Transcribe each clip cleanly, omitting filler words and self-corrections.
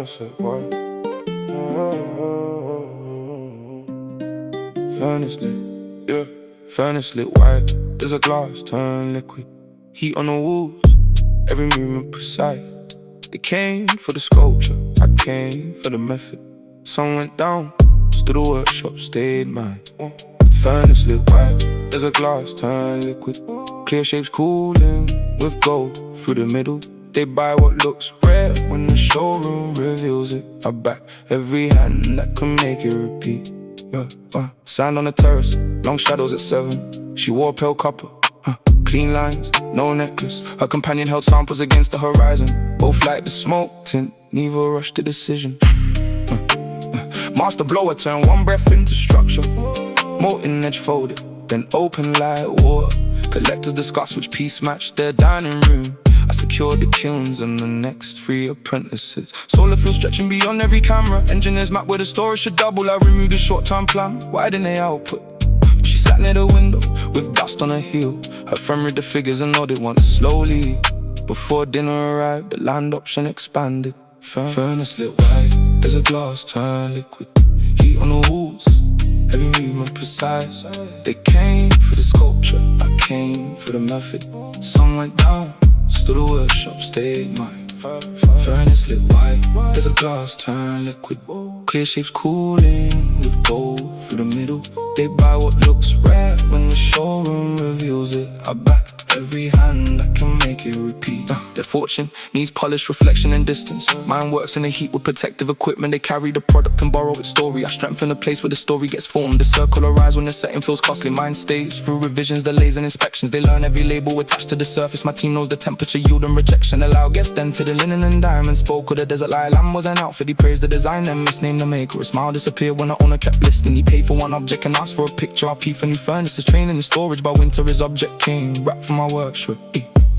furnace lit white. Furnace lit, yeah. Furnace lit white. There's a glass turn liquid. Heat on the walls, every movement precise. They came for the sculpture, I came for the method. Sun went down, stood a workshop, stayed mine. Furnace lit white. There's a glass turn liquid. Clear shapes cooling with gold through the middle. They buy what looks rare when the showroom reveals it. I back every hand that can make it repeat. Sand on the terrace, long shadows at 7. She wore pale copper, clean lines, no necklace. Her companion held samples against the horizon. Both like the smoke tint, neither rushed to decision. Master blower turned one breath into structure. Molten edge folded, then open like water. Collectors discuss which piece matched their dining room. I secured the kilns and the next 3 apprentices. Solar field stretching beyond every camera. Engineers map where the storage should double. I removed the short-term plan, widen the output. She sat near the window with dust on her heel. Her friend read the figures and nodded once slowly. Before dinner arrived, the land option expanded. Furnace lit white, there's a glass turn liquid. Heat on the walls, every movement precise. They came for the sculpture, I came for the method. Sun went down, stood a workshop, stayed mine. Furnace lit white, there's a glass turn liquid. Clear shapes cooling with gold through the middle. They buy what looks rare when the showroom reveals it. I back every hand that can make it repeat. Their fortune needs polish, reflection and distance. Mine works in the heat with protective equipment. They carry the product and borrow its story. I strengthen the place where the story gets formed. The circle arise when the setting feels costly. Mine stays through revisions, delays and inspections. They learn every label attached to the surface. My team knows the temperature, yield and rejection. Allow gets dented, the linen and diamonds. Spoke with a desert lie, lamb was an outfit. He praised the design, then misnamed the maker. A smile disappeared when the owner kept listening. He paid for one object and asked for a picture. I peep for new furnaces, training in storage. By winter his object came, wrapped from my workshop.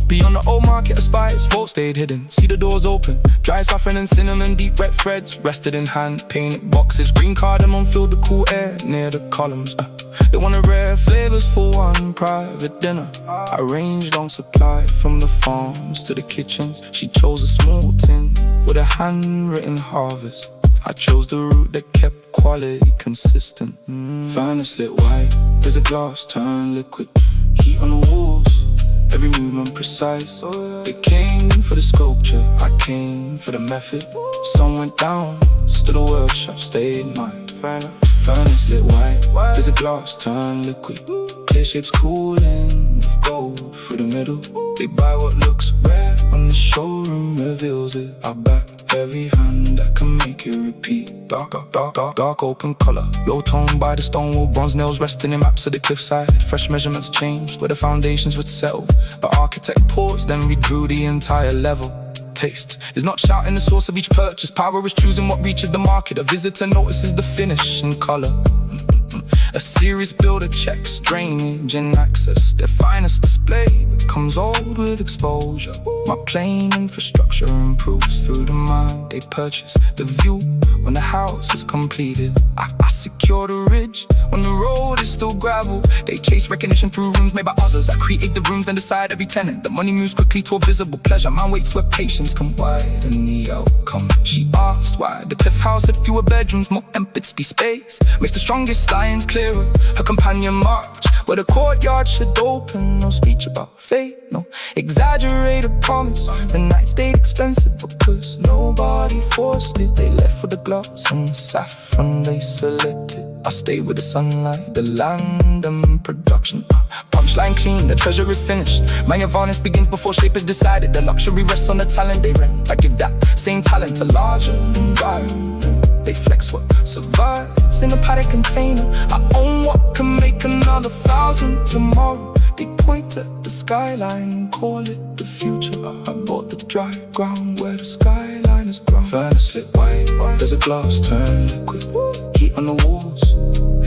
Beyond the old market aspires, vault stayed hidden. See the doors open, dry saffron and cinnamon. Deep wet threads rested in hand painted boxes. Green cardamom filled the cool air near the columns. They wanted rare flavors for one private dinner. I arranged on supply from the farms to the kitchens. She chose a small tin with a handwritten harvest. I chose the route that kept quality consistent. Furnace lit white, there's a glass turn liquid. Heat on the walls, every movement precise. They came for the sculpture, I came for the method. Sun went down, stood a workshop, stayed mine. Furnace lit white, there's a glass turn liquid. Clear shapes cooling with gold through the middle. They buy what looks rare when the showroom reveals it. I back every hand that can make it repeat. Dark open color, low tone by the stone wall. Bronze nails resting in maps of the cliffside. Fresh measurements changed where the foundations would settle. The architect paused, then redrew the entire level. Taste is not shouting the source of each purchase. Power is choosing what reaches the market. A visitor notices the finish and color. A serious builder checks drainage and access. Their finest display becomes old with exposure. My plain infrastructure improves through the mind. They purchase the view when the house is completed. I secure the ridge when the road is still gravel. They chase recognition through rooms made by others. I create the rooms, then decide every tenant. The money moves quickly to a visible pleasure. Mine waits where patience can widen the outcome. She asked why the cliff house had fewer bedrooms, more empty space. Makes the strongest lines clearer. Her companion marched where the courtyard should open. No speech about fate, no exaggerated promise. The night stayed expensive because nobody forced it. They left with the gloss and saffron they selected. I stayed with the sunlight, the land and production. Punchline clean, the treasure is finished. My Nirvana begins before shape is decided. The luxury rests on the talent they rent. I give that same talent a larger environment. They flex what survives in a paddock container. I own what can make another 1,000 tomorrow. They point at the skyline and call it the future. I bought the dry ground where the skyline is grown. Furnace lit white, there's a glass turn liquid. Heat on the walls,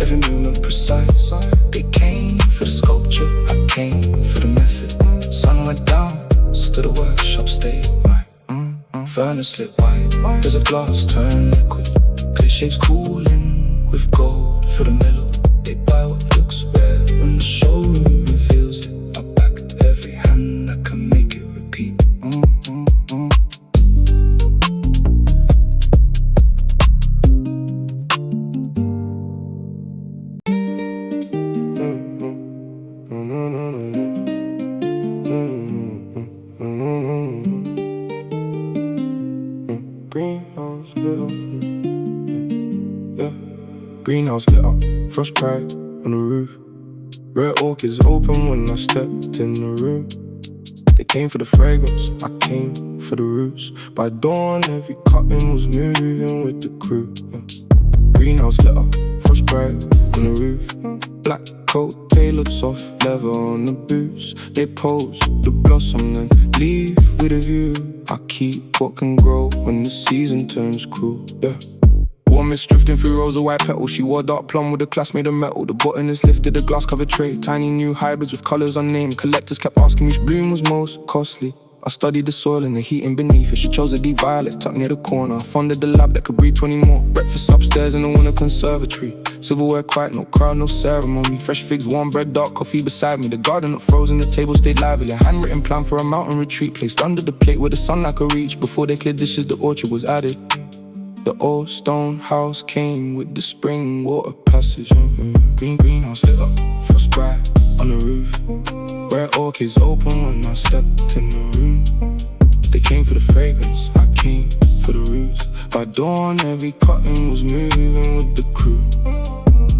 every movement precise. They came for the sculpture, I came for the method. Sun went down, stood a workshop, stayed mine. Furnace lit white, there's a glass turn liquid. Clear shapes cooling with gold through the middle. They buy what looks rare when the showroom reveals it. I back every hand that can make it repeat. Greenhouse lit up, yeah. Greenhouse lit up, frostbite on the roof. Red orchids open when I stepped in the room. They came for the fragrance, I came for the roots. By dawn, every cotton was moving with the crew. Greenhouse lit up, frostbite on the roof. Black coat tailored soft leather on the boots. They pose the blossom then leave with a view. I keep what can grow when the season turns cruel, yeah. One miss drifting through rows of white petals. She wore dark plum with a clasp made of metal. The button is lifted, a glass covered tray. Tiny new hybrids with colours unnamed. Collectors kept asking which bloom was most costly. I studied the soil and the heating beneath it. She chose a deep violet tucked near the corner. I funded the lab that could breed 20 more. Breakfast upstairs in the winter conservatory. Silverware quiet, no crowd, no ceremony. Fresh figs, warm bread, dark coffee beside me. The garden looked frozen, the table stayed lively. A handwritten plan for a mountain retreat placed under the plate where the sunlight could reach. Before they cleared dishes, the orchard was added. The old stone house came with the spring water passage. Greenhouse lit up, frostbite on the roof. Red orchids open when I stepped in the room. They came for the fragrance, I came for the roots. By dawn, every cotton was moving with the crew.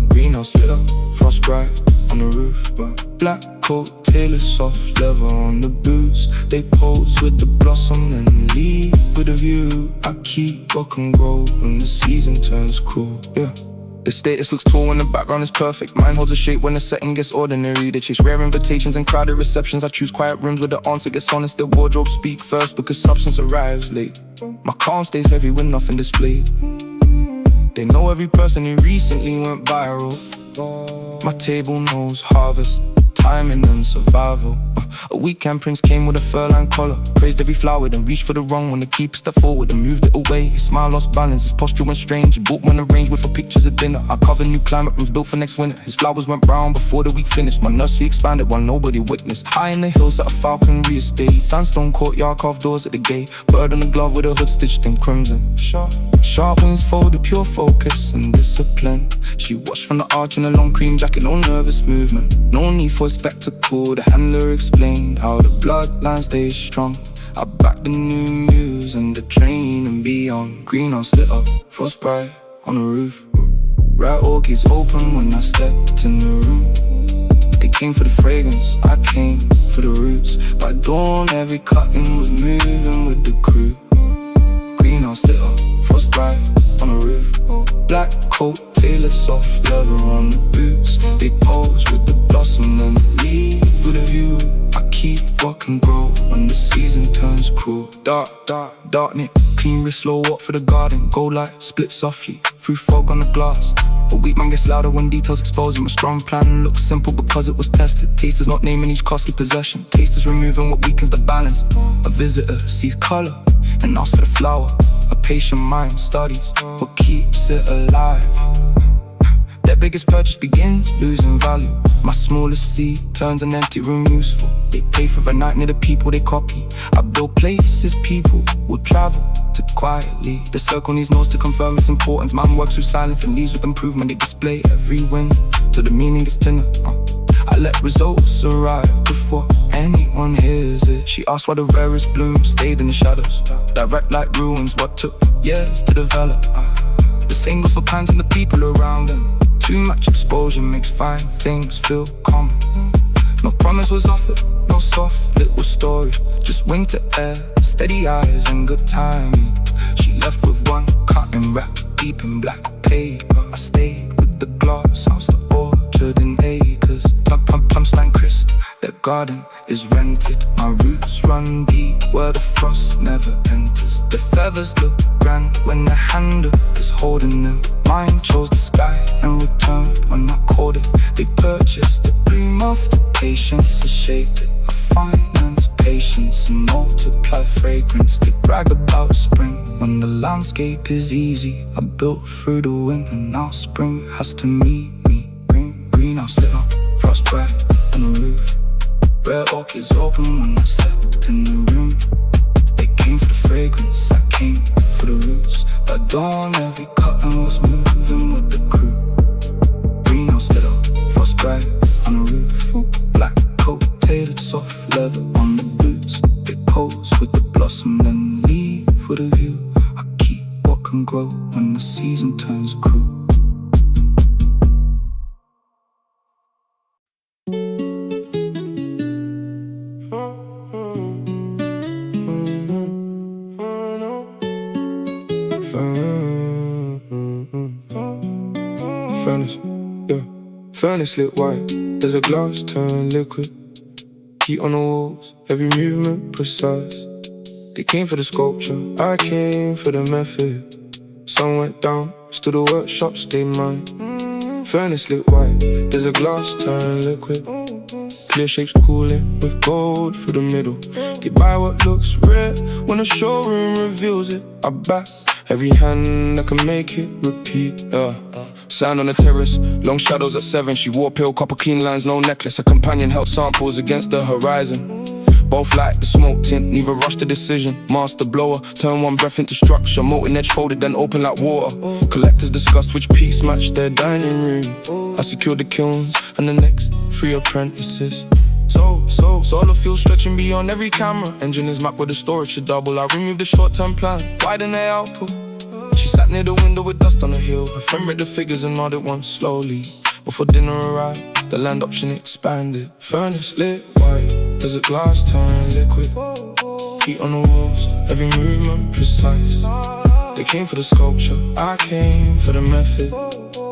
Greenhouse lit up, frostbite on the roof. Black coat, tailored soft leather on the boots. They pose with the blossom and leave with a view. I keep what can grow when the season turns cruel, yeah. The status looks tall when the background is perfect. Mine holds a shape when the setting gets ordinary. They chase rare invitations and crowded receptions. I choose quiet rooms where the answer gets honest. Their wardrobe speak first because substance arrives late. My calm stays heavy with nothing displayed. They know every person who recently went viral. My table knows harvest, timing and survival. A weekend prince came with a fur-lined collar. Praised every flower, then reached for the wrong one. The keeper stepped forward and moved it away. His smile lost balance, his posture went strange. He bought one arranged with for pictures of dinner. I covered new climate rooms built for next winter. His flowers went brown before the week finished. My nursery expanded while nobody witnessed. High in the hills at a falconry estate. Sandstone courtyard, carved doors at the gate. Bird on the glove with a hood stitched in crimson. Sharp wings folded, pure focus and discipline. She watched from the arch in a long cream jacket, no nervous movement. No need for a spectacle, the handler explained how the bloodline stays strong. I backed the new muse and the train and beyond. Greenhouse lit up, frostbite on the roof. Red orchids open when I stepped in the room. They came for the fragrance, I came for the roots. By dawn every cotton was moving with the crew. Greenhouse lit up, frostbite on the roof. Black coat, tailored soft leather on the boots. They pose with the blossom and leave with a view. I keep what can grow when the season turns cruel. Dark knit, clean wrist, slow walk for the garden. Gold light, split softly through fog on the glass. A weak man gets louder when details expose him. A strong plan looks simple because it was tested. Tasters not naming each costly possession. Tasters removing what weakens the balance. A visitor sees color and asks for the flower. A patient mind studies what keeps it alive. Their biggest purchase begins losing value. My smallest seed turns an empty room useful. They pay for the night near the people they copy. I build places people will travel to quietly. The circle needs notes to confirm its importance. Man works through silence and leaves with improvement. They display every win till the meaning is thinner. I let results arrive before anyone hears it. She asked why the rarest bloom stayed in the shadows. Direct like ruins, what took years to develop. The same goes for plans and the people around them. Too much exposure makes fine things feel common. No promise was offered, no soft little story. Just winter air, steady eyes and good timing. She left with one cotton wrap deep in black paper. I stayed with the glass house, the orchard in acres. Plums line crisp, their garden is rented. My roots run deep where the frost never enters. The feathers look grand when the handle is holding them. Mine chose the sky and returned when I called it. They purchased the bloom of the patience to shape it. I finance patience and multiply fragrance. They brag about spring when the landscape is easy. I built through the wind and now spring has to meet me. Greenhouse lit up, frostbite on the roof. Red orchids open when I stepped in the room. They came for the fragrance, I came for the roots. By dawn every cotton was moving with the crew. Greenhouse lit up, frostbite on the roof. Black coat soft leather on the boots. They pose with the blossom, then leave with a view. I keep what can grow when the season turns cruel. Furnace, yeah. Furnace lit white, there's a glass turned liquid. Heat on the walls, every movement precise. They came for the sculpture, I came for the method. Sun went down, still the workshop stayed mine. Furnace lit white, there's a glass turned liquid. Clear shapes cooling with gold through the middle. They buy what looks rare when the showroom reveals it. I back every hand that can make it repeat. Sand on the terrace, long shadows at 7. She wore pale copper clean lines, no necklace. Her companion held samples against the horizon. Both like the smoke tint, neither rushed the decision. Master blower, turn one breath into structure. Molten edge folded, then open like water. Collectors discussed which piece matched their dining room. I secured the kilns and the next 3 apprentices. Solar fuel stretching beyond every camera. Engine is mapped where the storage should double. I removed the short-term plan, widen their output. She sat near the window with dust on the hill. Her friend read the figures and nodded once slowly. Before dinner arrived, the land option expanded. Furnace lit white, there's a glass turned liquid. Heat on the walls, every movement precise. They came for the sculpture, I came for the method.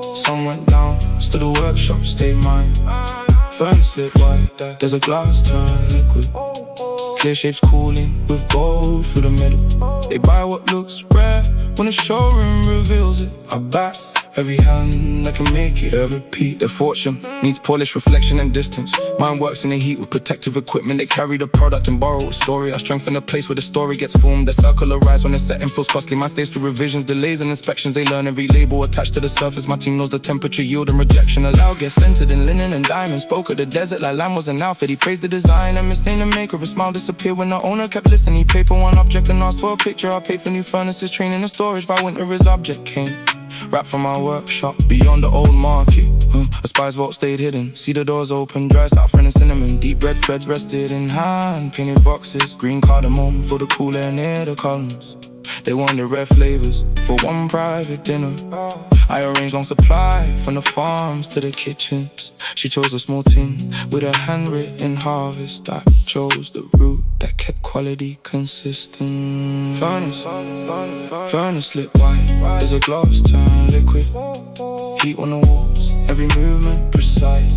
Sun went down, still the workshop stayed mine. Furnace lit white, there's a glass turned liquid. Clear shapes cooling with gold through the middle. They buy what looks rare when the showroom reveals it. I back every hand that can make it repeat. Their fortune needs polish, reflection and distance. Mine works in the heat with protective equipment. They carry the product and borrow a story. I strengthen the place where the story gets formed. The circle arrives when the setting feels costly. Mine stays through revisions, delays and inspections. They learn every label attached to the surface. My team knows the temperature, yield and rejection. Allow guests entered in linen and diamonds. Spoke of the desert like lamb was an outfit. He praised the design and misnamed the maker. A smile disappeared when the owner kept listening. He paid for one object and asked for a picture. I paid for new furnaces, training and storage. By winter his object came. Wrapped from our workshop, beyond the old market. A spy's vault stayed hidden. See the doors open, dry saffron and cinnamon. Deep red threads rested in hand painted boxes. Green cardamom for the cool air near the columns. They wanted rare flavors for one private dinner. I arranged long supply from the farms to the kitchens. She chose a small tin with a handwritten harvest. I chose the route that kept quality consistent. Furnace lit white, there's a glass turned liquid. Heat on the walls, every movement precise.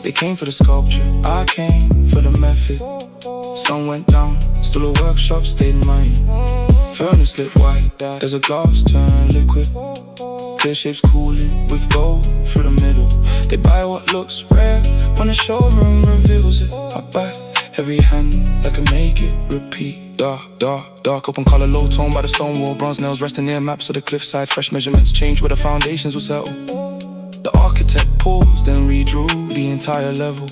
They came for the sculpture, I came for the method. Sun went down, still the workshop stayed mine. Furnace lit white, there's a glass turned liquid. Clear shapes cooling with gold through the middle. They buy what looks rare when the showroom reveals it. I buy every hand that can make it repeat. Dark open color, low tone by the stone wall. Bronze nails resting near maps of the cliffside. Fresh measurements change where the foundations will settle. The architect paused, then redrew the entire level.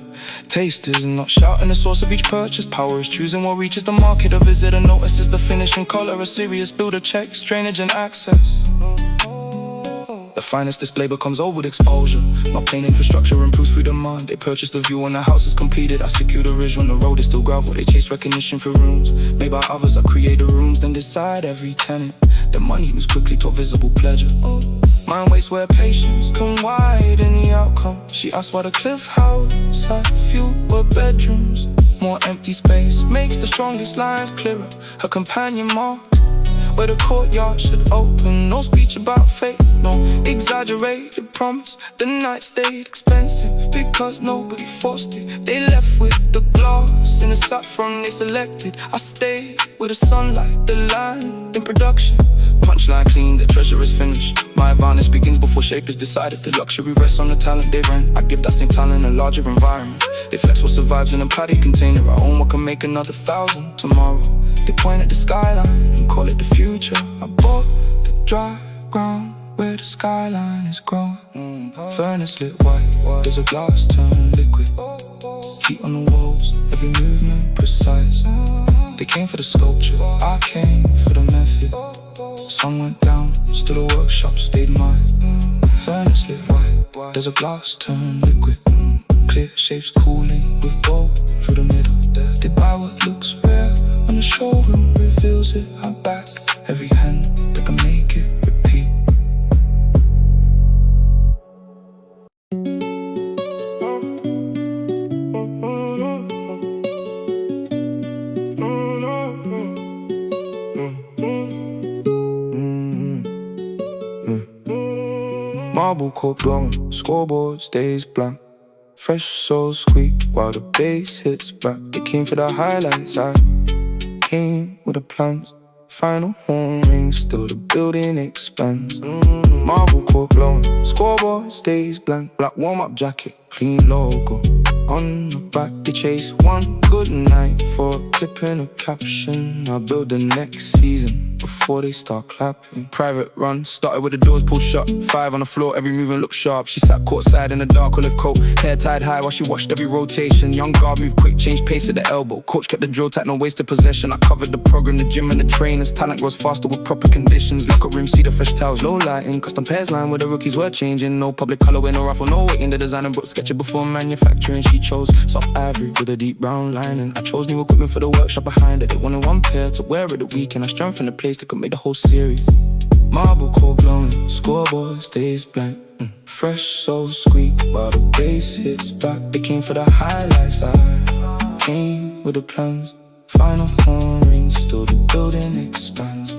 Taste is not shouting the source of each purchase. Power is choosing what reaches the market. A visitor notices the finishing color. A serious builder checks drainage and access. The finest display becomes old with exposure. My plain infrastructure improves through demand. They purchase the view when the house is completed. I secure the ridge when the road is still gravel. They chase recognition for rooms made by others. I create the rooms, then decide every tenant. The money moves quickly to a visible pleasure. Mine waits where patience can widen the outcome. She asked why the cliff house had fewer bedrooms. More empty space makes the strongest lines clearer. Her companion marked where the courtyard should open. No speech about fate, no exaggerated promise. The night stayed expensive because nobody forced it. They left with the glass in the saffron they selected. I stayed with the sunlight, the land in production. Punchline clean, the treasure is finished. My advantage begins before shape is decided. The luxury rests on the talent they rent. I give that same talent a larger environment. They flex what survives in a paddy container. I own what can make another 1,000 tomorrow. They point at the skyline and call it the future. I bought the dry ground where the skyline is growing. Furnace lit white, there's a glass turned liquid. Heat on the walls, every movement precise. They came for the sculpture, I came for the method. Sun went down, still the workshop stayed mine. Furnace lit white, there's a glass turned liquid. Clear shapes cooling with gold through the middle. Marble court glowing, scoreboard stays blank. Fresh souls squeak while the bass hits back. They came for the highlights, I came with the plans. Final horn rings, still the building expands. Marble court glowing, scoreboard stays blank. Black warm-up jacket, clean logo on the back. They chase one good night for a clip and a caption. I'll build the next season before they start clapping. Private run, started with the doors pulled shut. 5 on the floor, every movement looked sharp. She sat courtside in a dark olive coat, hair tied high while she watched every rotation. Young guard moved quick, changed pace at the elbow. Coach kept the drill tight, no wasted possession. I covered the program, the gym and the trainers. Talent grows faster with proper conditions. Locker room, see the fresh towels, low lighting. Custom pairs line where the rookies were changing. No public colorway, no ruffle, no waiting. The designer book sketch it before manufacturing. She chose soft ivory with a deep brown lining. I chose new equipment for the workshop behind it. They wanted one pair to wear at the weekend. I strengthened the place that could make the whole series. Marble core glowing, scoreboard stays blank. Fresh souls squeak while the bass hits back. They came for the highlights, I came with the plans. Final horn rings, still the building expands.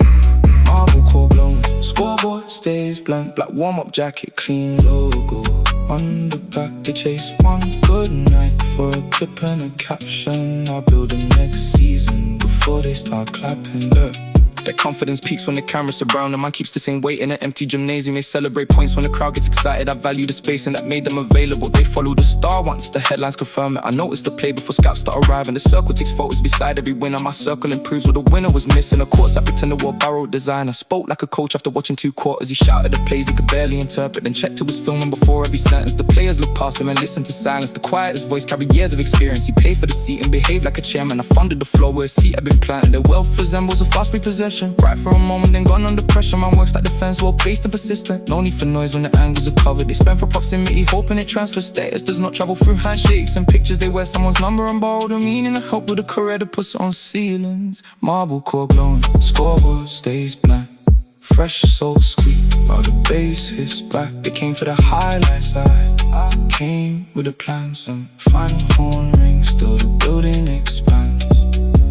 Marble core glowing, scoreboard stays blank. Black warm-up jacket, clean logo on the back. They chase one good night for a clip and a caption. I'll build the next season before they start clapping. Look, their confidence peaks when the cameras surround them. Man keeps the same weight in an empty gymnasium. They celebrate points when the crowd gets excited. I value the space and that made them available. They follow the star once the headlines confirm it. I noticed the play before scouts start arriving. The circle takes photos beside every winner. My circle improves what the winner was missing. Of course I pretend to wore borrowed design. I spoke like a coach after watching 2 quarters. He shouted the plays he could barely interpret, then checked who was filming before every sentence. The players looked past him and listened to silence. The quietest voice carried years of experience. He paid for the seat and behaved like a chairman. I funded the floor where a seat had been planted. Their wealth resembles a fast repossession. Right for a moment, then gone under pressure. Man works like defense, well placed and persistent. No need for noise when the angles are covered. They spend for proximity, hoping it transfers. Status does not travel through handshakes and pictures. They wear someone's number and borrow the meaning. I help with a career to put on ceilings. Marble core glowing, scoreboard stays blank. Fresh soul squeak while the bass hits back. They came for the highlights, I came with the plans. And final horn rings, still the building expands.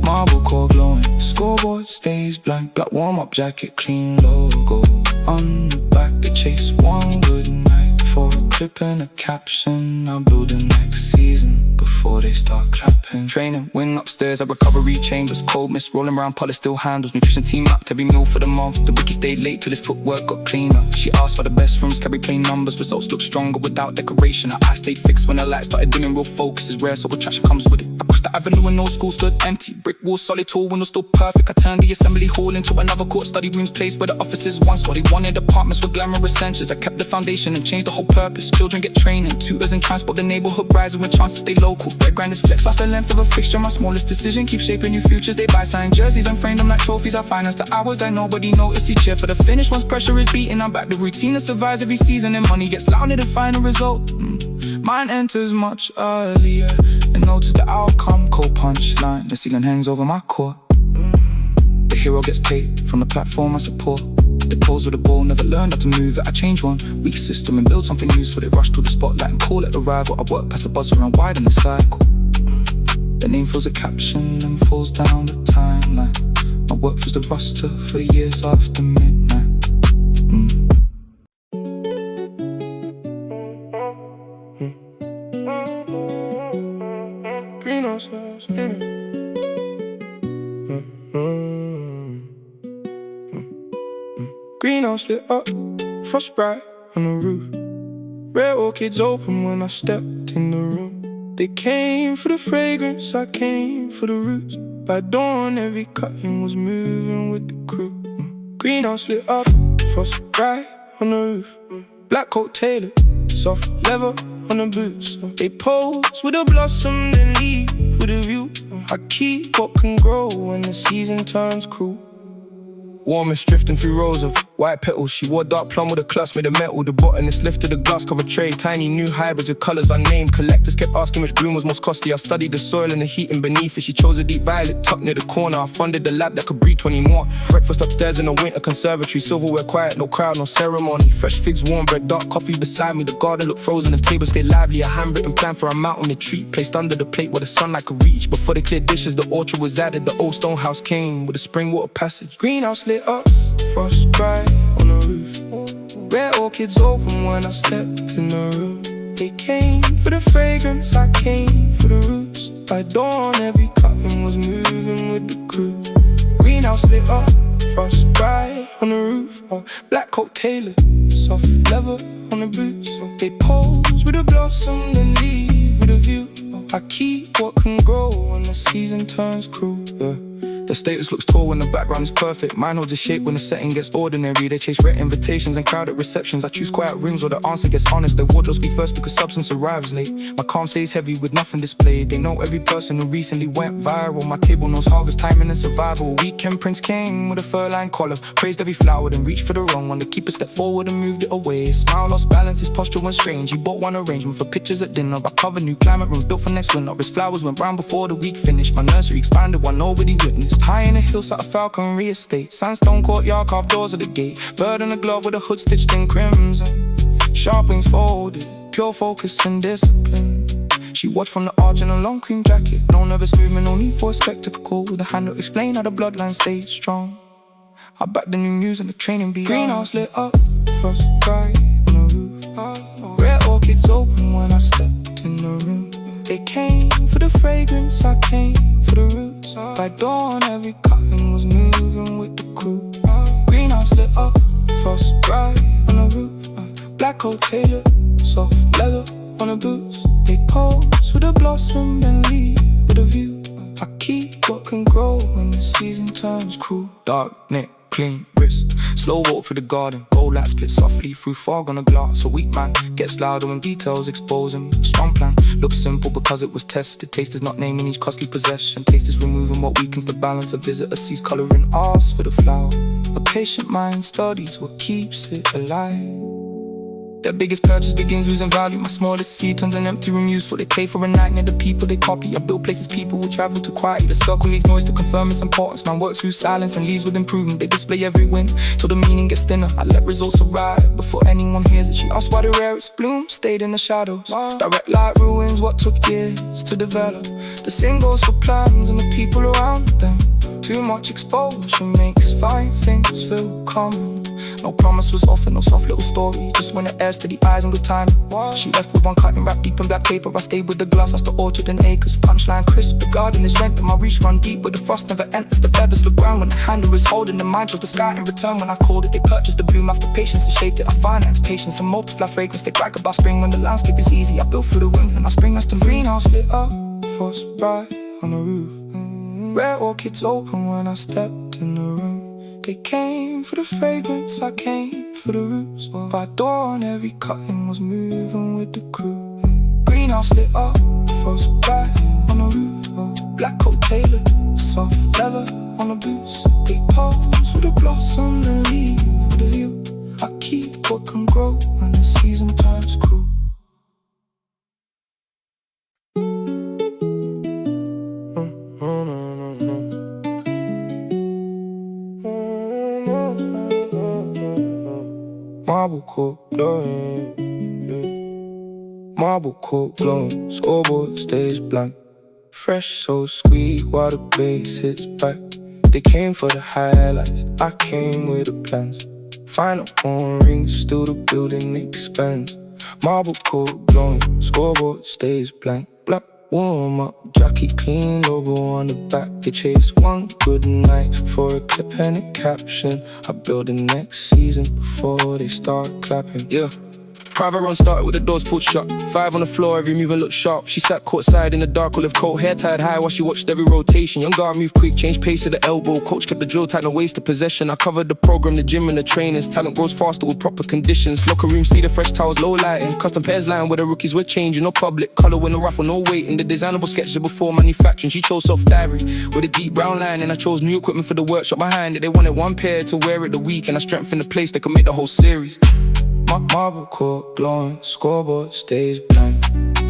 Marble core glowing, scoreboard stays blank. Black warm-up jacket, clean logo on the back. They chase one good night for a clip and a caption. I'll build the next season before they start clapping. Training, win upstairs at recovery chambers. Cold mist rolling around, polish still handles. Nutrition team mapped every meal for the month. The rookie stayed late till his footwork got cleaner. She asked for the best rooms, carry plain numbers. Results look stronger without decoration. Her eyes stayed fixed when the light started dimming. Real focus is rare, so attraction comes with it. I pushed the avenue and no school stood empty. Brick walls, solid tall windows still perfect. I turned the assembly hall into another court. Study rooms placed where the offices once were. They wanted apartments with glamorous essentials. I kept the foundation and changed the whole purpose. Children get training, tutors and transport. The neighborhood rising with chance to stay local. Their grandest flex lost the length of a fixture. My smallest decision keeps shaping new futures. They buy signed jerseys and frame them like trophies. I finance the hours that nobody noticed. Each cheer for the finish once pressure is beating. I'm back. The routine that survives every season, and money gets louder to find a result. Mine enters much earlier and notice the outcome. Cold punchline, the ceiling hangs over my court. The hero gets paid from the platform I support. The pose with the ball, never learned how to move it. I change one weak system and build something useful. They rush to the spotlight and call it a rival. I work past the buzz around wide in the cycle. The name fills a caption and falls down the timeline. My work was the roster for years after midnight. Greenhouses in it. Greenhouse lit up, frost bright on the roof. Rare orchids open when I stepped in the room. They came for the fragrance, I came for the roots. By dawn every cutting was moving with the crew. Greenhouse lit up, frost bright on the roof. Black coat tailored, soft leather on the boots. They pose with a blossom, then leave with a view. I keep what can grow when the season turns cruel. Warmest drifting through rows of white petals. She wore dark plum with a clasp made of metal. The botanist lifted a glass covered tray. Tiny new hybrids with colours unnamed. Collectors kept asking which bloom was most costly. I studied the soil and the heat and beneath it. She chose a deep violet tucked near the corner. I funded the lab that could breed 20 more. Breakfast upstairs in the winter conservatory. Silverware quiet, no crowd, no ceremony. Fresh figs, warm bread, dark coffee beside me. The garden looked frozen, the table stayed lively. A handwritten plan for a mountain retreat placed under the plate where the sunlight could reach. Before the clear dishes, the orchard was added. The old stone house came with a spring water passage. Greenhouse lit up, frost bright on the roof. Rare orchids open when I stepped in the room. They came for the fragrance, I came for the roots. By dawn, every cotton was moving with the crew. Greenhouse lit up, frost bright on the roof. Black coat tailored, soft leather on the boots. They pose with a blossom, then leave with a view. I keep what can grow when the season turns cruel. The status looks tall when the background is perfect. Mine holds a shape when the setting gets ordinary. They chase rare invitations and crowded receptions. I choose quiet rooms where the answer gets honest. Their wardrobe speak first because substance arrives late. My calm stays heavy with nothing displayed. They know every person who recently went viral. My table knows harvest timing and survival. Weekend Prince came with a fur-lined collar, praised every flower, then reached for the wrong one. The keeper stepped forward and moved it away. Smile lost balance, his posture went strange. He bought one arrangement for pictures at dinner. I covered new climate rooms built for next winter. His flowers went brown before the week finished. My nursery expanded while nobody witnessed. High in the hills at a falconry estate. Sandstone courtyard, carved doors at the gate. Bird in a glove with a hood stitched in crimson. Sharp wings folded, pure focus and discipline. She watched from the arch in a long cream jacket. No nervous movement, no need for a spectacle. The hand to explain how the bloodline stayed strong. I backed the new news and the training beat. Greenhouse lit up, frost bright on the roof. Rare orchids open when I stepped in the room. They came for the fragrance, I came for the roots. By dawn, every cotton was moving with the crew. Greenhouse lit up, frost bright on the roof. Black coat tailored, soft leather on the boots. They pose with a blossom and leave with a view. I keep what can grow when the season turns cruel. Dark neck, clean wrist, slow walk through the garden. Gold light split softly through fog on a glass. A weak man gets louder when details expose him. Strong plan looks simple because it was tested. Taste is not naming each costly possession. Taste is removing what weakens the balance. A visitor sees color and asks for the flower. A patient mind studies what keeps it alive. Their biggest purchase begins losing value. My smallest seed turns an empty room useful. They pay for a night near the people they copy. I build places people will travel to quietly. The circle needs noise to confirm its importance. Man works through silence and leaves with improvement. They display every win till the meaning gets thinner. I let results arrive before anyone hears it. She asked why the rarest bloom stayed in the shadows. Direct light ruins what took years to develop. The same goes for plans and the people around them. Too much exposure makes fine things feel common. No promise was offered, no soft little story. Just when it airs to the eyes and good time. She left with one cutting wrapped deep in black paper. I stayed with the glass, that's the orchard and acres. Punchline crisp, the garden is rent, and my reach run deep. Where the frost never enters, the feathers look brown when the handle was holding. The mind chose the sky in return when I called it. They purchased the bloom after patience and shaped it. I financed patience and multiply fragrance. They brag about spring when the landscape is easy. I built through the wind and I spring us to greenhouse lit up, frost bright on the roof. Rare orchids open when I stepped in the room. They came for the fragrance, I came for the roots. By dawn, every cutting was moving with the crew. Greenhouse lit up, frost bright on the roof. Black coat tailored, soft leather on the boots. They pose with a blossom and leave with a view. I keep what can grow when the season turns cruel. Marble court blowing, yeah. Marble court blowing, scoreboard stays blank. Fresh so sweet while the bass hits back. They came for the highlights, I came with the plans. Final horn rings, still the building expands. Marble court glowing, scoreboard stays blank. Black warm up, jockey clean logo on the back. They chase one good night for a clip and a caption. I build the next season before they start clapping. Yeah. Private run started with the doors pulled shut. 5 on the floor, every movement looked sharp. She sat courtside in the dark, olive coat, hair tied high while she watched every rotation. Young guard moved quick, changed pace to the elbow. Coach kept the drill tight, no waste of possession. I covered the program, the gym and the trainers. Talent grows faster with proper conditions. Locker room, see the fresh towels, low lighting. Custom pairs line where the rookies were changing. No public color with no ruffle, no waiting. The designable sketches before manufacturing. She chose soft ivory with a deep brown line, and I chose new equipment for the workshop behind it. They wanted one pair to wear it the week, and I strengthened the place that could make the whole series. Marble court glowing, scoreboard stays blank.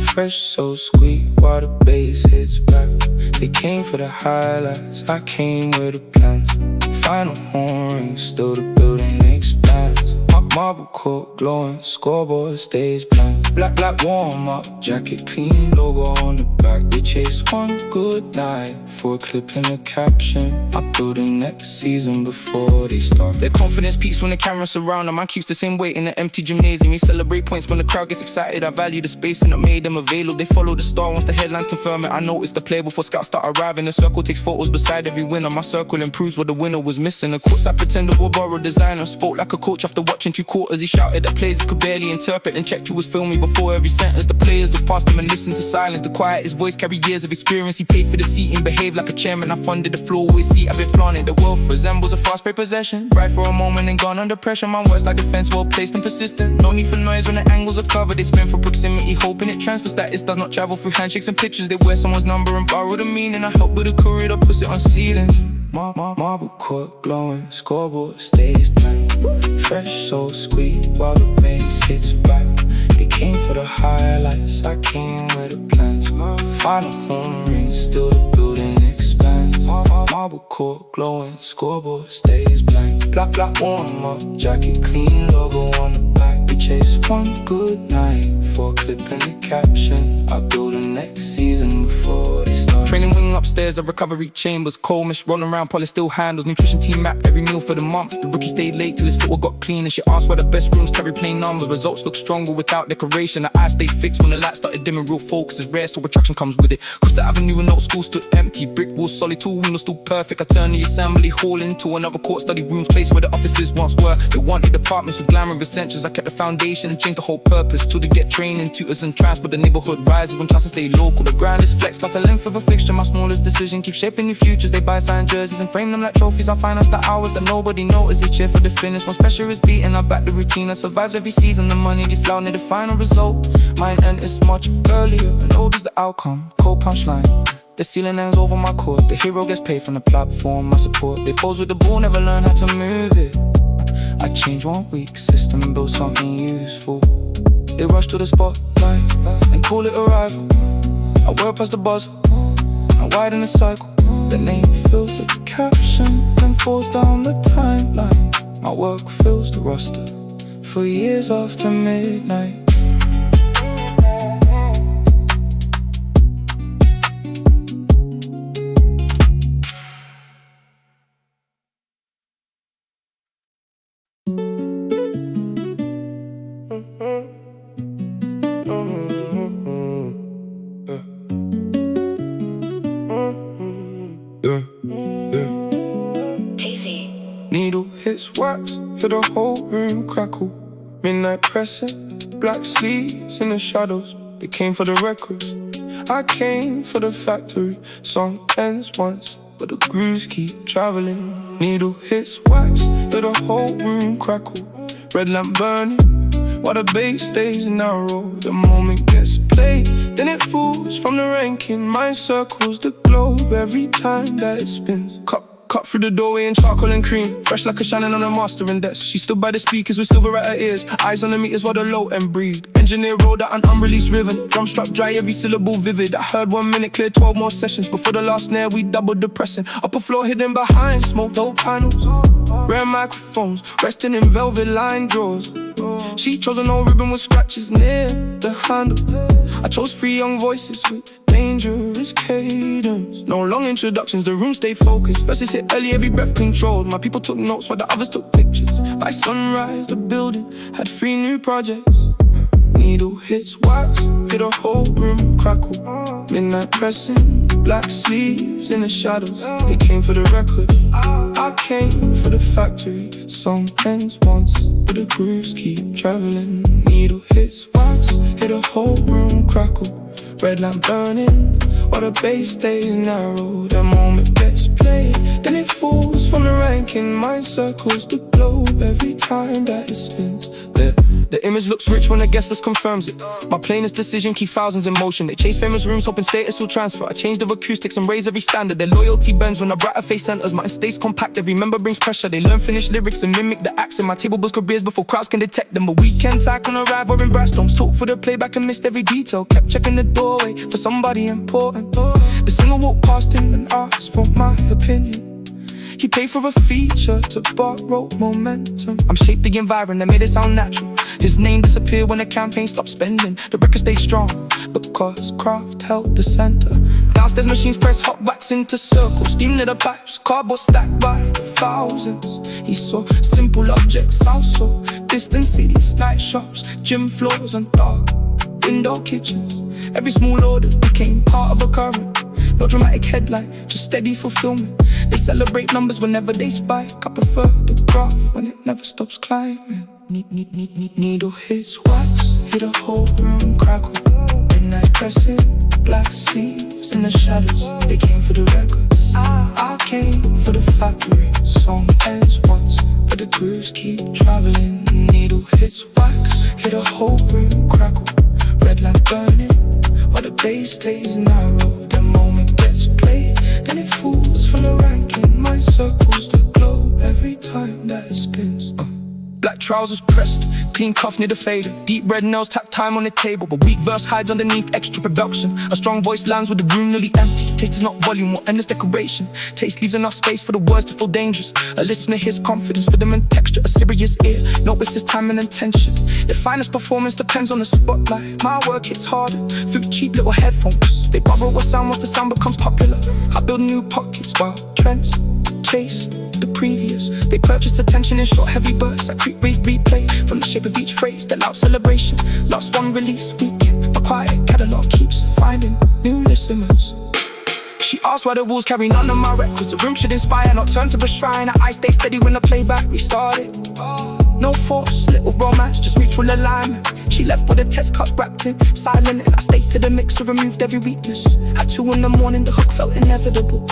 Fresh so sweet while the bass hits back. They came for the highlights, I came with the plans. Final horn rings, still the building expands. Marble court glowing, scoreboard stays blank. Black warm-up jacket, clean logo on the back. They chase one good night for a clip and a caption. I build the next season before they start. Their confidence peaks when the camera's surround them. Man keeps the same weight in an empty gymnasium. We celebrate points when the crowd gets excited. I value the space and I made them available. They follow the star once the headlines confirm it. I notice the play before scouts start arriving. The circle takes photos beside every winner. My circle improves what the winner was missing. The courts I pretended were borrowed designer. Spoke like a coach after watching 2 quarters. He shouted at players he could barely interpret and checked who was filming before every sentence. The players look past him and listen to silence. The quietest voice carried years of experience. He paid for the seat and behaved like a chairman. I funded the floor with his seat. I've been planted. The wealth resembles a fast-paced possession. Right for a moment and gone under pressure. My words like defense, well placed and persistent. No need for noise when the angles are covered. They spin for proximity, hoping it transfers. That it does not travel through handshakes and pictures. They wear someone's number and borrow the meaning. I help with a career, puts it on ceilings. Marble court glowing, scoreboard stays blank. Fresh, so sweet while the bass hits back. They came for the highlights, I came with the plans. Final home ring, still the building expands. Marble court glowing, scoreboard stays blank. Black warm-up jacket, clean logo on the back. We chase one good night for a clip and a caption. I build the next season before they start. Training wing upstairs of recovery chambers. Cold mist rolling around, polish still handles. Nutrition team mapped every meal for the month. The rookie stayed late till his footwear got clean. And she asked why the best rooms carry plain numbers. Results look stronger without decoration. The eyes stayed fixed when the light started dimming. Real focus is rare, so attraction comes with it. Cause the avenue and old school stood empty. Brick walls solid, 2 windows still perfect. I turned the assembly hall into another court study rooms. Place where the offices once were. They wanted apartments with glamour essentials. I kept the foundation and changed the whole purpose. To get training, tutors and transport. The neighborhood rises when chances stay local. The grind is flex, like the length of a fixture. My smallest decision keep shaping new futures. They buy signed jerseys and frame them like trophies. I finance the hours that nobody notices. They cheer for the finish. Once pressure is beaten, I back the routine that survives every season. The money gets loud near the final result. Mine end is much earlier and old is the outcome. Cold punchline. The ceiling hangs over my court. The hero gets paid from the platform I support. They pose with the ball, never learn how to move it. I change 1 week, system build something useful. They rush to the spotlight and call it arrival. I whir past the buzzer, I widen the cycle. The name fills the caption, then falls down the timeline. My work fills the roster for years after midnight. Needle hits wax, hear the whole room crackle. Midnight pressing, black sleeves in the shadows. They came for the record, I came for the factory. Song ends once, but the grooves keep traveling. Needle hits wax, hear the whole room crackle. Red lamp burning, while the bass stays narrow. The moment gets played, then it falls from the ranking. Mine circles the globe every time that it spins. Cut through the doorway in charcoal and cream. Fresh like a shining on a mastering desk. She stood by the speakers with silver at her ears. Eyes on the meters while the low end breathed. Engineer rolled out an unreleased rhythm. Drum strap dry, every syllable vivid. I heard 1 minute clear, 12 more sessions. Before the last snare we doubled the pressing. Upper floor hidden behind smoked old panels. Rare microphones resting in velvet lined drawers. She chose an old ribbon with scratches near the handle. I chose 3 young voices with dangerous cadence. No long introductions, the room stayed focused. Verses hit early, every breath controlled. My people took notes while the others took pictures. By sunrise, the building had 3 new projects. Needle hits wax, hit a whole room crackle. Midnight pressing, black sleeves in the shadows. They came for the record, I came for the factory. Song ends once, but the grooves keep traveling. Needle hits wax, hit a whole room crackle. Red lamp burning, while the bass stays narrow. The moment gets played, then it falls from the ranking. Mine circles the globe every time that it spins. The image looks rich when the guest list confirms it. My plainest decision keep thousands in motion. They chase famous rooms hoping status will transfer. I changed of acoustics and raise every standard. Their loyalty bends when a brighter face enters. Mine stays compact, every member brings pressure. They learn finished lyrics and mimic the accent. My table builds careers before crowds can detect them. But weekends I can arrive or in Brasstones. Talk for the playback and missed every detail. Kept checking the doorway for somebody important. The singer walked past him and asked for my opinion. He paid for a feature to borrow momentum. I'm shaped the environment that made it sound natural. His name disappeared when the campaign stopped spending. The record stayed strong because craft held the center. Downstairs machines press hot wax into circles, steam to the pipes, cardboard stacked by the thousands. He saw simple objects, sound so distant cities, night shops, gym floors and dark window kitchens. Every small order became part of a current. No dramatic headline, just steady fulfillment. They celebrate numbers whenever they spike. I prefer the graph when it never stops climbing. Needle hits wax, hit a whole room crackle. Midnight pressing, black sleeves in the shadows. They came for the record, I came for the factory. Song ends once, but the grooves keep traveling. Needle hits wax, hit a whole room crackle. Red lamp burning, while the bass stays narrow. The moment gets played, then it falls from the ranking. Mine circles the globe every time that it spins. Black trousers pressed, clean cuff near the fader. Deep red nails tap time on the table, but weak verse hides underneath extra production. A strong voice lands with the room nearly empty. Taste is not volume or endless decoration. Taste leaves enough space for the words to feel dangerous. A listener hears confidence, rhythm and texture. A serious ear notices time and intention. The finest performance depends on the spotlight. My work hits harder through cheap little headphones. They borrow a sound once the sound becomes popular. I build new pockets while trends chase the previous. They purchased attention in short heavy bursts. I creep replay from the shape of each phrase. That loud celebration, lost one release weekend. My quiet catalog keeps finding new listeners. She asked why the walls carry none of my records. The room should inspire, not turn to a shrine. I stay steady when the playback restarted. No force, little romance, just mutual alignment. She left with a test cut wrapped in silent, and I stayed to the mixer, removed every weakness. At 2 in the morning, the hook felt inevitable.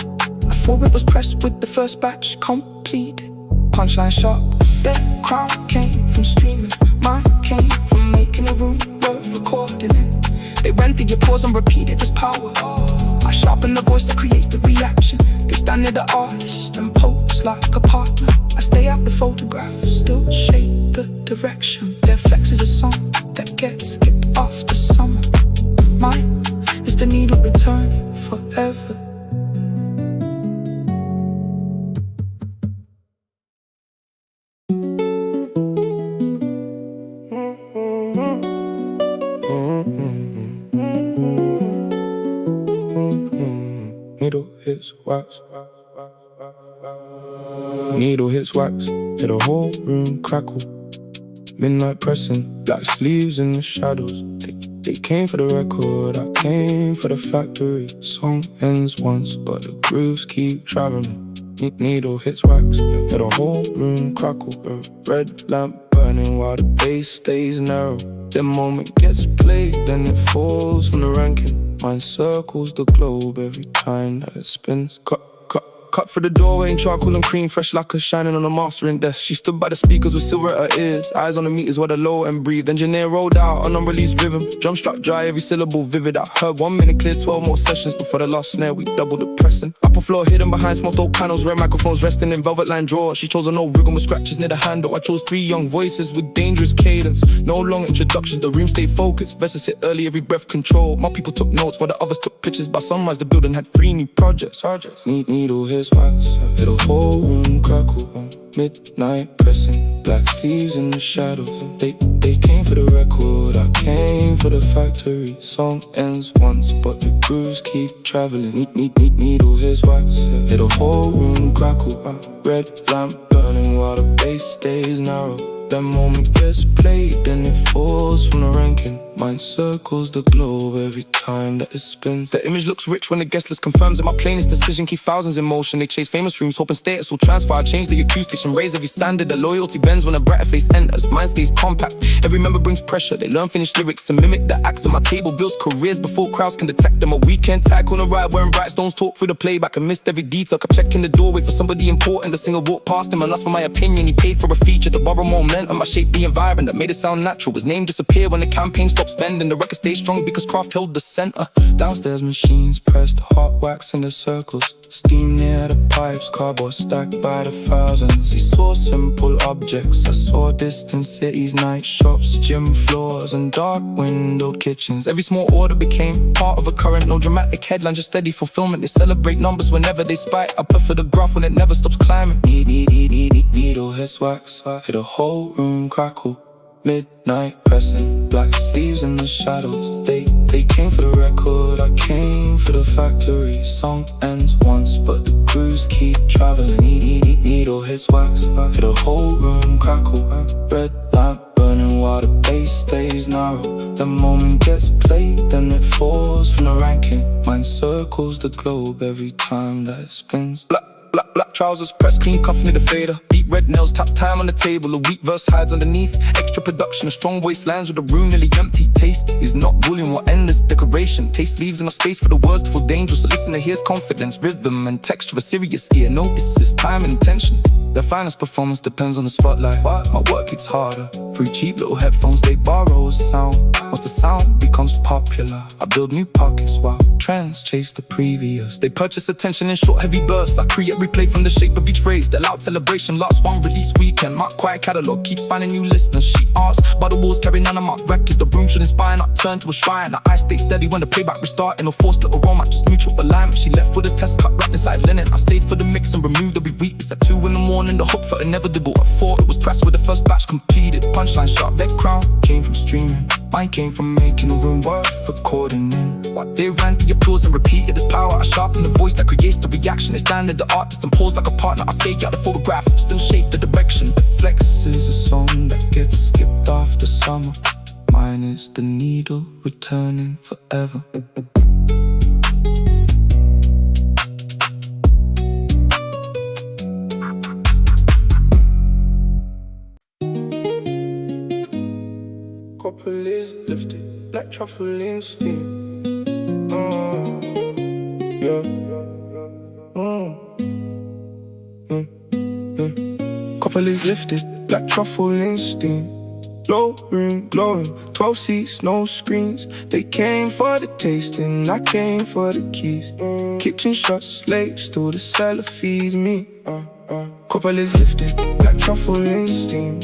I thought it was pressed with the first batch completed. Punchline sharp, their crown came from streaming. Mine came from making a room worth recording in. They went through your pause and repeated this power. I sharpen the voice that creates the reaction. They stand near the artist and pose like a partner. I stay out the photograph, still shape the direction. Their flex is a song that gets skipped after summer. Mine is the needle returning forever. Needle hits wax. Needle hits wax, hit a whole room crackle. Midnight pressing, black sleeves in the shadows. They came for the record, I came for the factory. Song ends once, but the grooves keep traveling. Needle hits wax, hit a whole room crackle. A red lamp burning while the bass stays narrow. The moment gets played, then it falls from the ranking. Mine circles the globe every time that it spins. Cut through the doorway in charcoal and cream, fresh lacquer shining on a mastering desk. She stood by the speakers with silver at her ears, eyes on the meters while the low end breathed. Engineer rolled out an unreleased rhythm, drum struck dry, every syllable vivid. I heard 1 minute clear, 12 more sessions before the last snare. We doubled the pressing. Upper floor hidden behind smoked oak panels, red microphones resting in velvet lined drawers. She chose an old rhythm with scratches near the handle. I chose 3 young voices with dangerous cadence. No long introductions, the room stayed focused. Verses hit early, every breath controlled. My people took notes while the others took pictures. By sunrise the building had 3 new projects. Needle hits wax, hit a whole room crackle. Midnight pressing, black sleeves in the shadows. They came for the record, I came for the factory. Song ends once, but the grooves keep traveling. Needle hits wax, hit a whole room crackle. Red lamp burning while the bass stays narrow. That moment gets played, then it falls from the ranking. Mine circles the globe every time that it spins. The image looks rich when the guest list confirms that my plainest decision keep thousands in motion. They chase famous rooms, hoping status will transfer. I change the acoustics and raise every standard. The loyalty bends when a brighter face enters. Mine stays compact, every member brings pressure. They learn finished lyrics and mimic the acts on my table. Builds careers before crowds can detect them. A weekend tag on the ride wearing bright stones, talk through the playback. I missed every detail, kept checking the doorway for somebody important. The singer walked past him and asked for my opinion. He paid for a feature to borrow momentum. I shaped the environment that made it sound natural. His name disappeared when the campaign stopped spending. The record stayed strong because craft held the center. Downstairs machines pressed hot wax in the circles. Steam near the pipes, cardboard stacked by the thousands. He saw simple objects, I saw distant cities, night shops, gym floors and dark windowed kitchens. Every small order became part of a current. No dramatic headline, just steady fulfillment. They celebrate numbers whenever they spike. I prefer the graph when it never stops climbing. Needle hits wax, hit a whole room crackle. Midnight pressing, black sleeves in the shadows. They came for the record, I came for the factory. Song ends once, but the grooves keep traveling. Needle hits wax, hit the whole room crackle. Red lamp burning while the bass stays narrow. The moment gets played, then it falls from the ranking. Mine circles the globe every time that it spins. Black trousers, pressed clean, cuff near the fader. Deep red nails, tap time on the table. A weak verse hides underneath. Extra production, a strong voice lands with the room nearly empty. Taste is not volume or endless decoration. Taste leaves enough space for the words to feel dangerous. So listen to here's confidence, rhythm and texture. A serious ear notices time and intention. The finest performance depends on the spotlight. My work gets harder. Free cheap little headphones they borrow a sound. Once the sound becomes popular, I build new pockets while trends chase the previous. They purchase attention in short heavy bursts. I create replay from the shape of each phrase. The loud celebration, last one release weekend. My quiet catalog keeps finding new listeners. She asks, but the walls carry none of my records. The room should inspire, not turn to a shrine. I stay steady when the playback restarting. No forced little romance, just mutual alignment. She left for the test cut wrapped inside linen. I stayed for the mix and removed every weakness. At 2 in the morning, the hope felt inevitable. At 4, it was pressed with the first batch completed. Punchline sharp, that crown came from streaming. Mine came from making the room worth recording in. What they ran the applause and repeated this power. I sharpen the voice that creates the reaction. It's standing the artist and pause like a partner. I stake out the photograph, still shape the direction. The flex is a song that gets skipped after summer. Mine is the needle returning forever. Couple is lifted, black truffle in steam. Yeah. Couple is lifted, black truffle in steam. Low room glowing, 12 seats, no screens. They came for the tasting, I came for the keys. Kitchen shuts late, still the seller feeds me. Couple is lifted, black truffle in steam.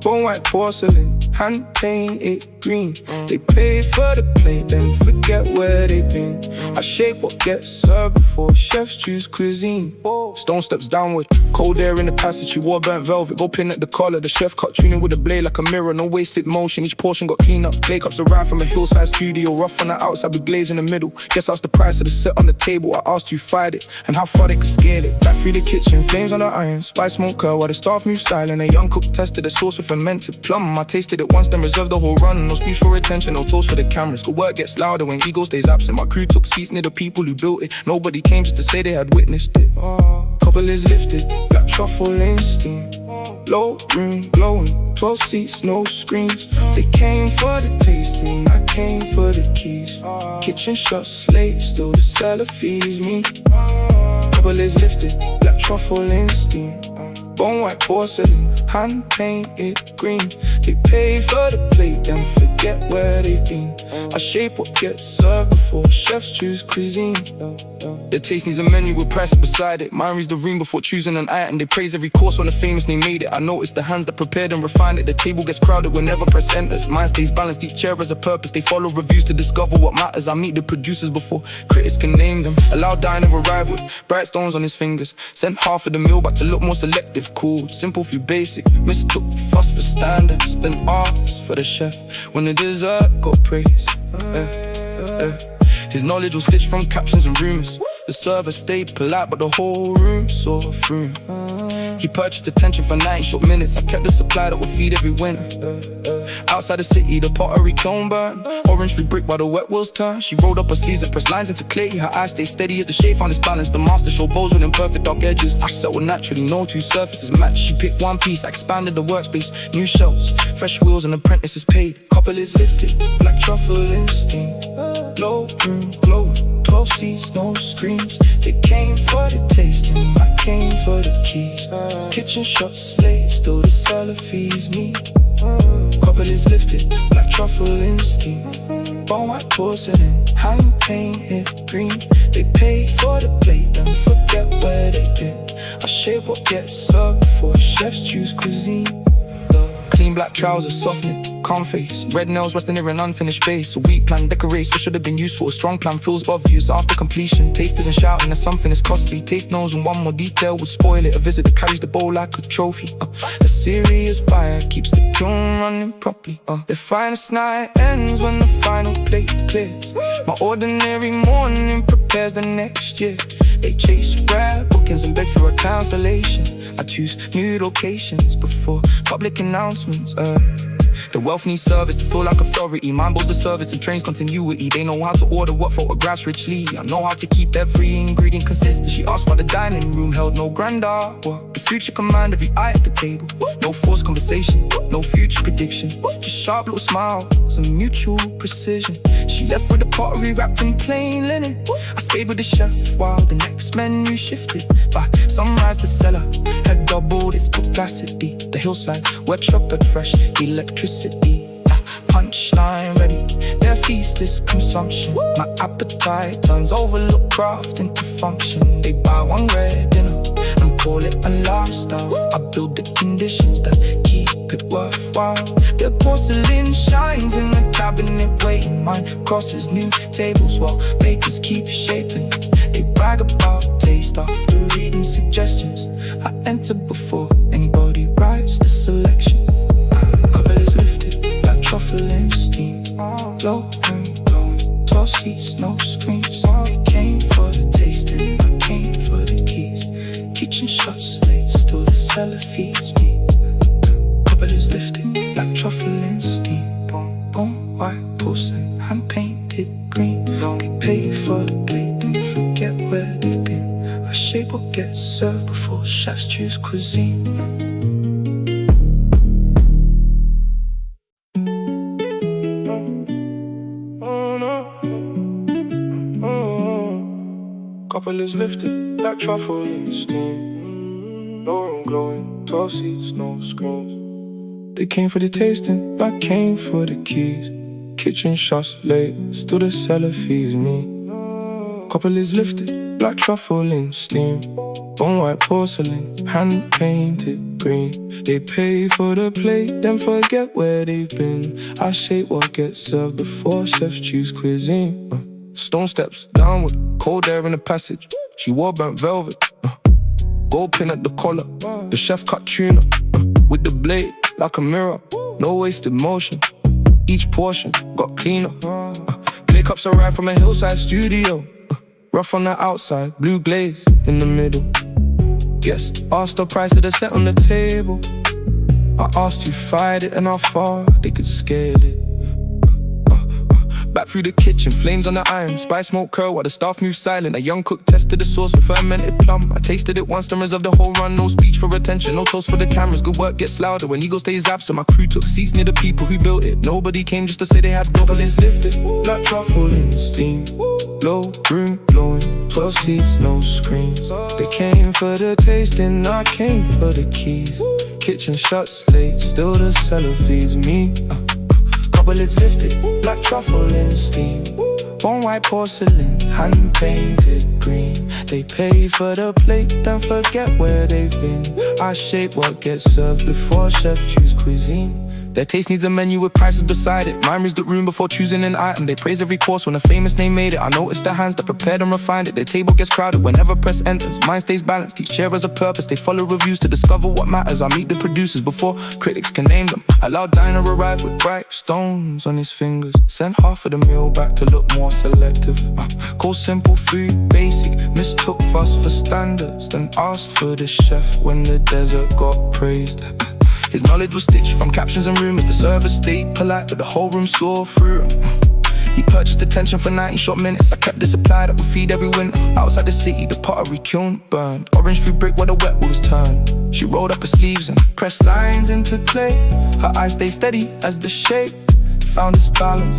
Bone white porcelain, hand painted green. They pay for the plate, then forget where they been. I shape what gets served before chefs choose cuisine. Stone steps downward, cold air in the passage. She wore burnt velvet, go pin at the collar. The chef cut tuning with a blade like a mirror, no wasted motion. Each portion got cleaned up. Clay cups arrived from a hillside studio, rough on the outside with glaze in the middle. Guess that's the price of the set on the table. I asked who fired it and how far they could scale it. Back through the kitchen, flames on the iron, spice smoke curl while the staff moved silent. A young cook tested the sauce with fermented plum. I tasted it once, then reserved the whole run. No speech for attention, no toast for the cameras. Good work gets louder when ego stays absent. My crew took seats near the people who built it. Nobody came just to say they had witnessed it. Couple is lifted, black truffle in steam. Low room glowing, 12 seats, no screens. They came for the tasting, I came for the keys. Kitchen shuts late, still the seller feeds me. Couple is lifted, black truffle in steam. Bone white porcelain, hand painted green. They pay for the plate, then forget where they've been. I shape what gets served before chefs choose cuisine. Their taste needs a menu with prices beside it. Mine reads the room before choosing an item. They praise every course when the famous name made it. I noticed the hands that prepared and refined it. The table gets crowded whenever press enters. Mine stays balanced, each chair has a purpose. They follow reviews to discover what matters. I meet the producers before critics can name them. Allow diner arrive with bright stones on his fingers. Sent half of the meal back to look more selective. Cool, simple few basic. Mistook fuss for standards, then arts for the chef. When the dessert got praise, his knowledge was stitched from captions and rumors. The server stayed polite, but the whole room saw through. He purchased attention for 9 short minutes. I kept the supply that would feed every winter. Outside the city, the pottery kiln burned. Orange free brick while the wet wheels turned. She rolled up her sleeves and pressed lines into clay. Her eyes stayed steady as the shape found its balance. The master showed bows with imperfect dark edges. I settled naturally, no two surfaces matched. She picked one piece, I expanded the workspace. New shelves, fresh wheels, and apprentices paid. Couple is lifted, black truffle in steam. Low room glowing, 12 seats, no screens. They came for the tasting, I came for the keys. Kitchen shuts late, still the seller feeds me. Couple is lifted, black truffle in steam. Bone white porcelain, hand painted green. They pay for the plate, then forget where they been. I shape what gets served before chefs choose cuisine. Clean black trousers, soft knit, calm face. Red nails resting near an unfinished base. A weak plan decorates what should have been useful. A strong plan feels obvious after completion. Taste isn't shouting that something is costly. Taste knows when one more detail would spoil it. A visit that carries the bowl like a trophy. A serious buyer keeps the kiln running properly. The finest night ends when the final plate clears. My ordinary morning prepares the next year. They chase rare bookings and beg for a cancellation. I choose new locations before public announcements. The wealth needs service to feel like authority. Mine boasts the service and trains continuity. They know how to order what photographs richly. I know how to keep every ingredient consistent. She asked why the dining room held no grandeur. The future command every eye at the table. No forced conversation, no future prediction. Just sharp little smiles and mutual precision. She left with the pottery wrapped in plain linen. I stayed with the chef while the next menu shifted. By sunrise the cellar had doubled its capacity. The hillside wet chocolate fresh electricity. Punchline ready, their feast is consumption. My appetite turns overlooked craft into function. They buy one red dinner and call it a lifestyle. I build the conditions that keep it worthwhile. Their porcelain shines in the cabinet waiting. Mine crosses new tables while bakers keep shaping. They brag about taste after reading suggestions. I enter before anybody writes the selection. Truffle and steam, low and glowing, 12 seats, no screens. They came for the tasting, I came for the keys. Kitchen shuts late, still the cellar feeds me. Couple is lifted, black truffle and steam. Bone white porcelain, hand painted green. They pay for the plate, then forget where they've been. I shape what gets served before chefs choose cuisine. Couple is lifted, like truffle in steam. No room glowing, 12 seats, no screens. They came for the tasting, I came for the keys. Kitchen shuts late, still the cellar feeds me. Couple is lifted, like truffle in steam. Bone white porcelain, hand painted green. They pay for the plate, then forget where they've been. I shape what gets served before chefs choose cuisine. Stone steps downward, cold air in the passage. She wore burnt velvet, gold pin at the collar. The chef cut tuna with the blade like a mirror. No wasted motion, each portion got cleaner. Clay cups arrived from a hillside studio. Rough on the outside, blue glaze in the middle. Guess asked the price of the set on the table. I asked who fried it and how far they could scale it. Back through the kitchen, flames on the iron. Spice smoke curl while the staff moved silent. A young cook tested the sauce with fermented plum. I tasted it once, then reserved the whole run. No speech for attention, no toast for the cameras. Good work gets louder when ego stays absent. My crew took seats near the people who built it. Nobody came just to say they had double. It's lifted, like truffle in steam. Low room blowing, 12 seats, no screens. They came for the tasting, I came for the keys. Kitchen shuts late, still the cellar feeds me. Couple is lifted, black truffle in steam. Bone white porcelain, hand painted green. They pay for the plate, then forget where they've been. I shape what gets served before chefs choose cuisine. Their taste needs a menu with prices beside it. Mine reads the room before choosing an item. They praise every course when a famous name made it. I notice the hands that prepared and refined it. Their table gets crowded whenever press enters. Mine stays balanced, each share has a purpose. They follow reviews to discover what matters. I meet the producers before critics can name them. Allow diner arrive with bright stones on his fingers. Sent half of the meal back to look more selective. Call simple food basic, mistook fuss for standards. Then asked for the chef when the dessert got praised. His knowledge was stitched from captions and rumors. The server stayed polite, but the whole room saw through him. He purchased attention for 90 short minutes. I kept the supply that would feed every winter. Outside the city, the pottery kiln burned. Orange through brick where the wet was turned. She rolled up her sleeves and pressed lines into clay. Her eyes stayed steady as the shape found its balance.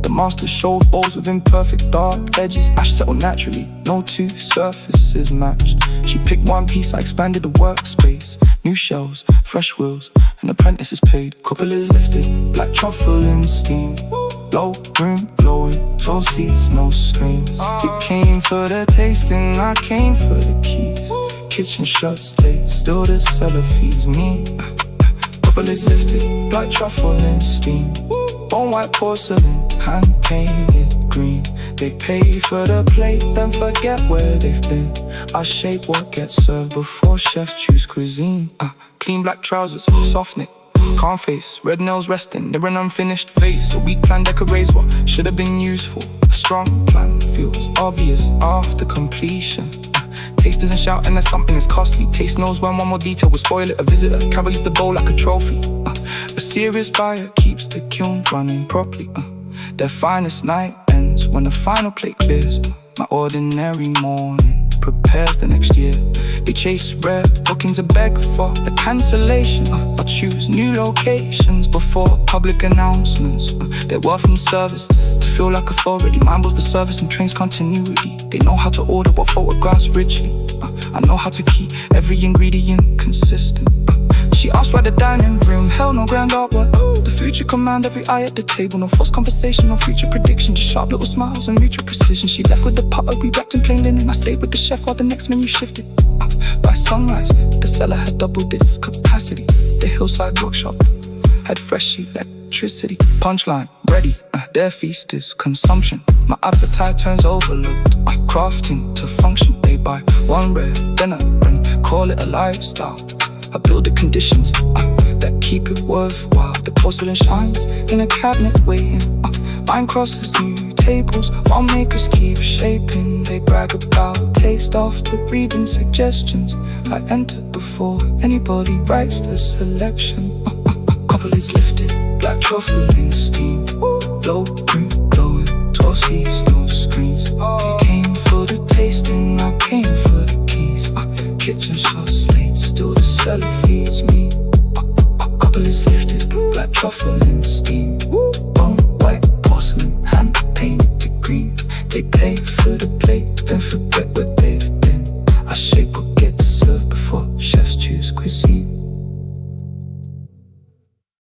The master showed bowls with imperfect dark edges. Ash settled naturally, no two surfaces matched. She picked one piece, I expanded the workspace. New shelves, fresh wheels, an apprentice is paid. Couple is lifted, black truffle in steam. Low room glowing, 12 seats, no screens. It came for the tasting, I came for the keys. Kitchen shuts late, still the cellar feeds me. couple is lifted, black truffle in steam. Bone white porcelain, hand painted green. They pay for the plate, then forget where they've been. I shape what gets served before chefs choose cuisine. Clean black trousers, soft knit, calm face, red nails resting near an unfinished face. A weak plan decorates what should have been useful. A strong plan feels obvious after completion. Taste doesn't shout unless something is costly. Taste knows when one more detail will spoil it. A visitor cavaliers the bowl like a trophy. A serious buyer keeps the kiln running properly. Their finest night ends when the final plate clears. My ordinary morning prepares the next year. They chase rare bookings and beg for the cancellation. I choose new locations before public announcements. Their wealth needs service to feel like authority. Mine was the service and trains continuity. They know how to order what photographs richly. I know how to keep every ingredient consistent. She asked why the dining room held no grand artwork. The food should command every eye at the table. No false conversation, no future prediction, just sharp little smiles and mutual precision. She left with the pottery wrapped in plain linen. I stayed with the chef while the next menu shifted. By sunrise, the cellar had doubled its capacity. The hillside workshop had fresh electricity. Punchline, ready, their feast is consumption. My appetite turns overlooked. I crafting to function. They buy one rare dinner and call it a lifestyle. I build the conditions that keep it worthwhile. The porcelain shines in a cabinet waiting. Mine crosses new tables while makers keep shaping. They brag about taste after reading suggestions. I enter before anybody writes the selection. Couple is lifted, black truffle in steam. Low print glowing, tall seats, no screens. They came for the tasting, I came for the keys. Kitchen shots late, still the cellar feeds me. Couple is lifted, black truffle in steam. Bone white porcelain, hand painted green. They pay